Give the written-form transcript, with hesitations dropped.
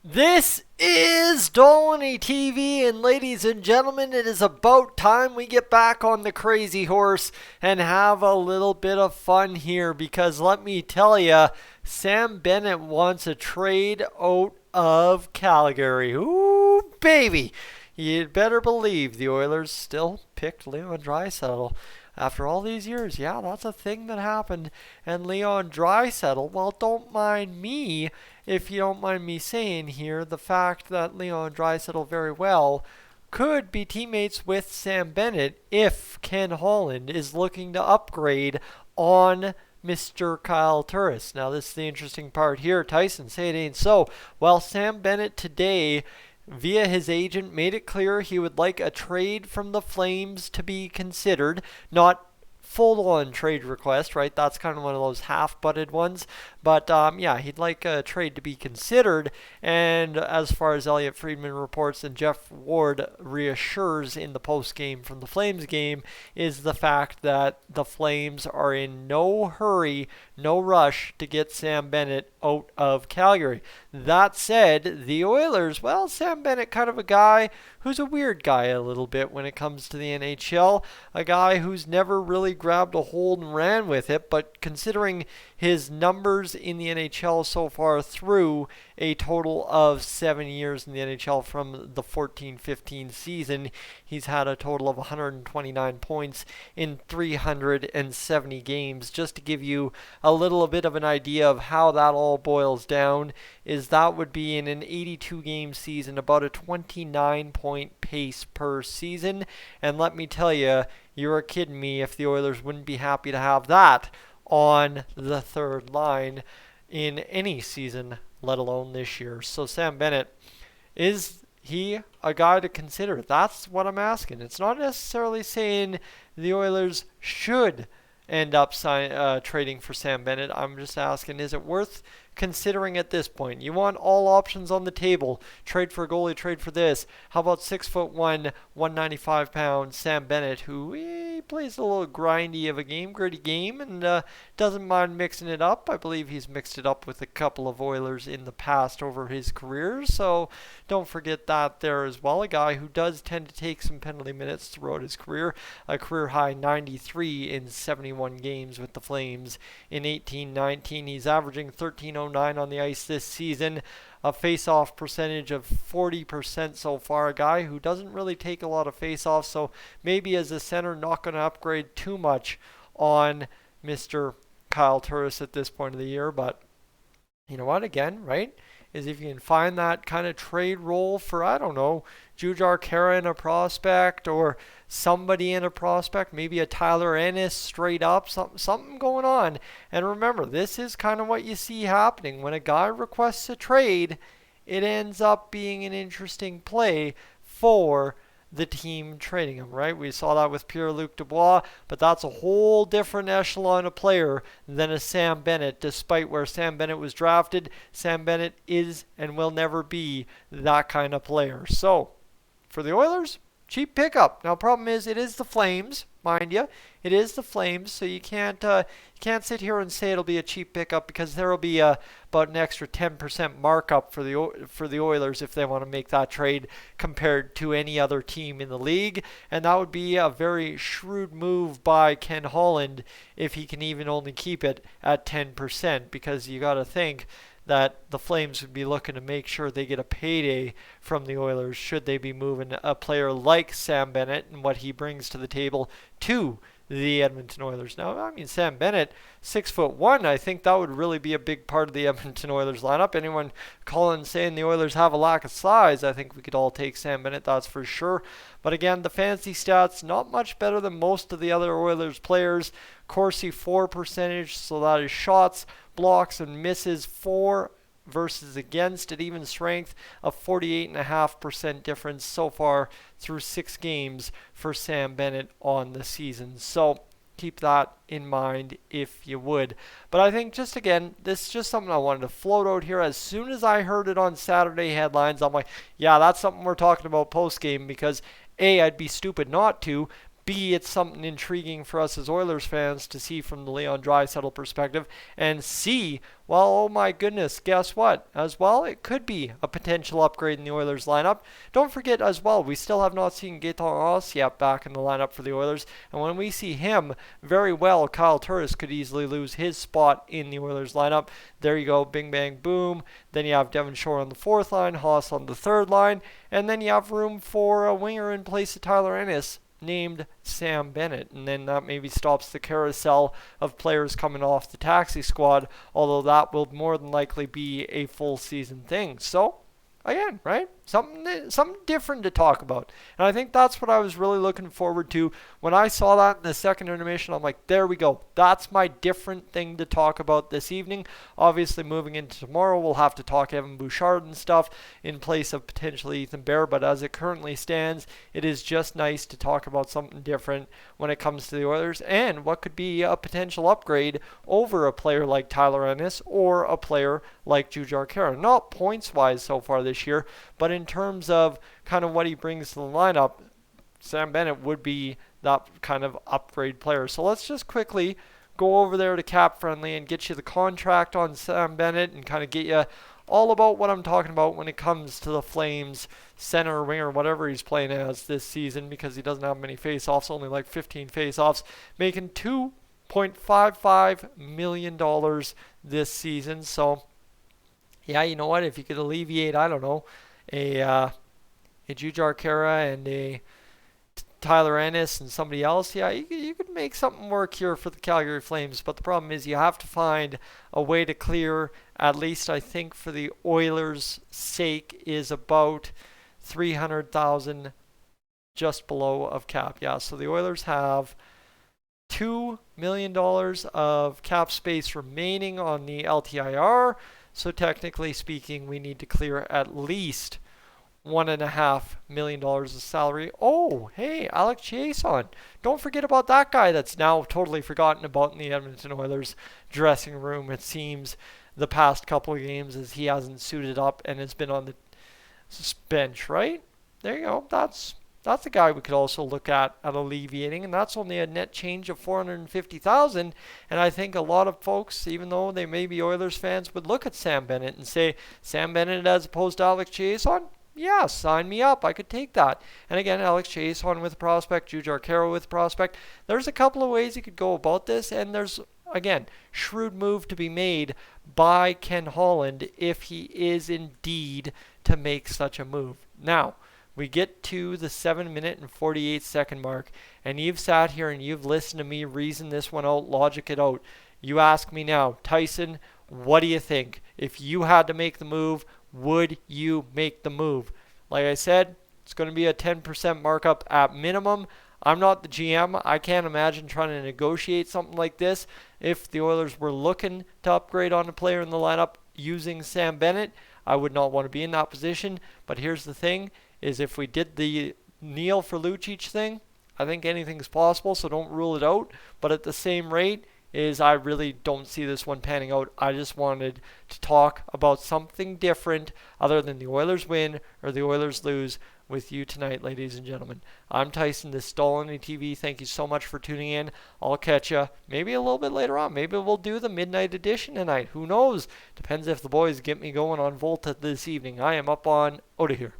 This is Dolynny TV, and ladies and gentlemen, it is about time we get back on the crazy horse and have a little bit of fun here because let me tell you, Sam Bennett wants a trade out of Calgary. Ooh, baby! You'd better believe the Oilers still picked Leon Draisaitl. After all these years, yeah, that's a thing that happened. And Leon Draisaitl, well, don't mind me if you don't mind me saying here, the fact that Leon Draisaitl very well could be teammates with Sam Bennett if Ken Holland is looking to upgrade on Mr. Kyle Turris. Now, this is the interesting part here. Tyson, say it ain't so. Well, Sam Bennett today via his agent, made it clear he would like a trade from the Flames to be considered, not full-on trade request, right? That's kind of one of those half-butted ones. But yeah, he'd like a trade to be considered. And as far as Elliot Friedman reports and Jeff Ward reassures in the post-game from the Flames game, is the fact that the Flames are in no hurry, no rush to get Sam Bennett out of Calgary. That said, the Oilers, well, Sam Bennett kind of a guy who's a weird guy a little bit when it comes to the NHL. A guy who's never really grabbed a hold and ran with it, but considering his numbers in the NHL so far through a total of 7 years in the NHL from the 14-15 season, he's had a total of 129 points in 370 games. Just to give you a little bit of an idea of how that all boils down, is that would be in an 82 game season about a 29 point pace per season. And let me tell you, you're kidding me if the Oilers wouldn't be happy to have that on the third line in any season, let alone this year. So Sam Bennett, is he a guy to consider? That's what I'm asking. It's not necessarily saying the Oilers should end up trading for Sam Bennett. I'm just asking, is it worth considering at this point? You want all options on the table. Trade for a goalie, trade for this. How about 6'1", 195-pound Sam Bennett, who he plays a little grindy of a game, gritty game, and doesn't mind mixing it up. I believe he's mixed it up with a couple of Oilers in the past over his career, so don't forget that there as well. A guy who does tend to take some penalty minutes throughout his career. A career high 93 in 71 games with the Flames in 18-19. He's averaging 13.09 on the ice this season, a face-off percentage of 40% so far. A guy who doesn't really take a lot of face-offs, so maybe as a center not going to upgrade too much on Mr. Kyle Turris at this point of the year. But you know what, again, right, is if you can find that kind of trade role for, I don't know, Jujhar Khaira in a prospect or somebody in a prospect, maybe a Tyler Ennis straight up, something going on. And remember, this is kind of what you see happening. When a guy requests a trade, it ends up being an interesting play for the team trading him, right? We saw that with Pierre-Luc Dubois, but that's a whole different echelon of player than a Sam Bennett. Despite where Sam Bennett was drafted, Sam Bennett is and will never be that kind of player. So, for the Oilers, cheap pickup. Now, problem is, it is the Flames, mind you. It is the Flames, so you can't sit here and say it'll be a cheap pickup because there will be about an extra 10% markup for the Oilers if they want to make that trade compared to any other team in the league, and that would be a very shrewd move by Ken Holland if he can even only keep it at 10%, because you got to think that the Flames would be looking to make sure they get a payday from the Oilers should they be moving a player like Sam Bennett and what he brings to the table to the Edmonton Oilers. Now, I mean, Sam Bennett, 6'1", I think that would really be a big part of the Edmonton Oilers lineup. Anyone calling saying the Oilers have a lack of size, I think we could all take Sam Bennett, that's for sure. But again, the fantasy stats, not much better than most of the other Oilers players. Corsi 4 percentage, so that is shots, blocks, and misses 4 versus against at even strength, a 48.5% difference so far through 6 games for Sam Bennett on the season. So keep that in mind if you would. But I think just again, this is just something I wanted to float out here. As soon as I heard it on Saturday headlines, I'm like, yeah, that's something we're talking about post game because A, I'd be stupid not to. B, it's something intriguing for us as Oilers fans to see from the Leon Draisaitl perspective. And C, well, oh my goodness, guess what? As well, it could be a potential upgrade in the Oilers lineup. Don't forget as well, we still have not seen Gaetan Ossiap back in the lineup for the Oilers. And when we see him, very well, Kyle Turris could easily lose his spot in the Oilers lineup. There you go, bing, bang, boom. Then you have Devon Shore on the fourth line, Haas on the third line. And then you have room for a winger in place of Tyler Ennis, named Sam Bennett, and then that maybe stops the carousel of players coming off the taxi squad, although that will more than likely be a full season thing. So again, right? Something different to talk about. And I think that's what I was really looking forward to. When I saw that in the second intermission, I'm like, there we go. That's my different thing to talk about this evening. Obviously, moving into tomorrow, we'll have to talk Evan Bouchard and stuff in place of potentially Ethan Bear. But as it currently stands, it is just nice to talk about something different when it comes to the Oilers and what could be a potential upgrade over a player like Tyler Ennis or a player like Jujhar Khaira. Not points-wise so far this year, but in terms of kind of what he brings to the lineup, Sam Bennett would be that kind of upgrade player. So let's just quickly go over there to Cap Friendly and get you the contract on Sam Bennett and kind of get you all about what I'm talking about when it comes to the Flames center, winger, whatever he's playing as this season, because he doesn't have many face-offs, only like 15 face-offs, making $2.55 million this season. So yeah, you know what? If you could alleviate, I don't know, a Jujhar Khaira and a Tyler Ennis and somebody else, yeah, you could make something work here for the Calgary Flames. But the problem is you have to find a way to clear, at least I think for the Oilers' sake, is about $300,000 just below of cap. Yeah, so the Oilers have $2 million of cap space remaining on the LTIR. So technically speaking, we need to clear at least $1.5 million of salary. Oh, hey, Alex Chiasson. Don't forget about that guy that's now totally forgotten about in the Edmonton Oilers dressing room, it seems, the past couple of games, as he hasn't suited up and has been on the bench, right? There you go. That's a guy we could also look at alleviating, and that's only a net change of $450,000. And I think a lot of folks, even though they may be Oilers fans, would look at Sam Bennett and say, Sam Bennett as opposed to Alex Chiasson? Yeah, sign me up. I could take that. And again, Alex Chiasson with prospect, Jujhar Khaira with prospect. There's a couple of ways you could go about this, and there's, again, shrewd move to be made by Ken Holland if he is indeed to make such a move. Now, we get to the 7-minute and 48-second mark, and you've sat here and you've listened to me reason this one out, logic it out. You ask me now, Tyson, what do you think? If you had to make the move, would you make the move? Like I said, it's going to be a 10% markup at minimum. I'm not the GM. I can't imagine trying to negotiate something like this. If the Oilers were looking to upgrade on a player in the lineup using Sam Bennett, I would not want to be in that position. But here's the thing, is if we did the Neil for Lucic thing, I think anything's possible, so don't rule it out. But at the same rate, I really don't see this one panning out. I just wanted to talk about something different other than the Oilers win or the Oilers lose with you tonight, ladies and gentlemen. I'm Tyson, this is Dolynny TV. Thank you so much for tuning in. I'll catch you maybe a little bit later on. Maybe we'll do the midnight edition tonight. Who knows? Depends if the boys get me going on Volta this evening. I am up on out of here.